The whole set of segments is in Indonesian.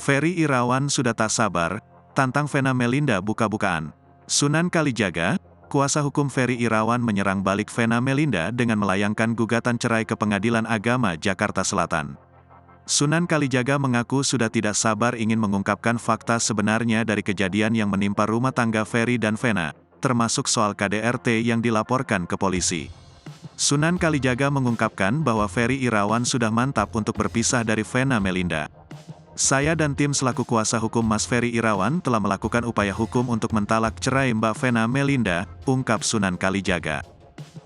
Ferry Irawan sudah tak sabar, tantang Vena Melinda buka-bukaan. Sunan Kalijaga, kuasa hukum Ferry Irawan menyerang balik Vena Melinda dengan melayangkan gugatan cerai ke Pengadilan Agama Jakarta Selatan. Sunan Kalijaga mengaku sudah tidak sabar ingin mengungkapkan fakta sebenarnya dari kejadian yang menimpa rumah tangga Ferry dan Vena, termasuk soal KDRT yang dilaporkan ke polisi. Sunan Kalijaga mengungkapkan bahwa Ferry Irawan sudah mantap untuk berpisah dari Vena Melinda. Saya dan tim selaku kuasa hukum Mas Ferry Irawan telah melakukan upaya hukum untuk mentalak cerai Mbak Vena Melinda, ungkap Sunan Kalijaga.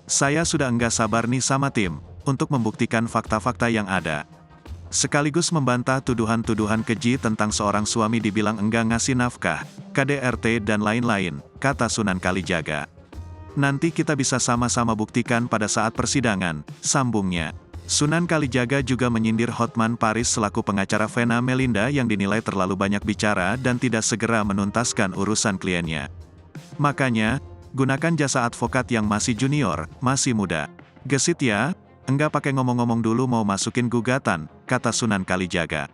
Saya sudah enggak sabar nih sama tim, untuk membuktikan fakta-fakta yang ada. Sekaligus membantah tuduhan-tuduhan keji tentang seorang suami dibilang enggak ngasih nafkah, KDRT dan lain-lain, kata Sunan Kalijaga. Nanti kita bisa sama-sama buktikan pada saat persidangan, sambungnya. Sunan Kalijaga juga menyindir Hotman Paris selaku pengacara Vena Melinda yang dinilai terlalu banyak bicara dan tidak segera menuntaskan urusan kliennya. Makanya, gunakan jasa advokat yang masih junior, masih muda. Gesit ya, enggak pakai ngomong-ngomong dulu mau masukin gugatan, kata Sunan Kalijaga.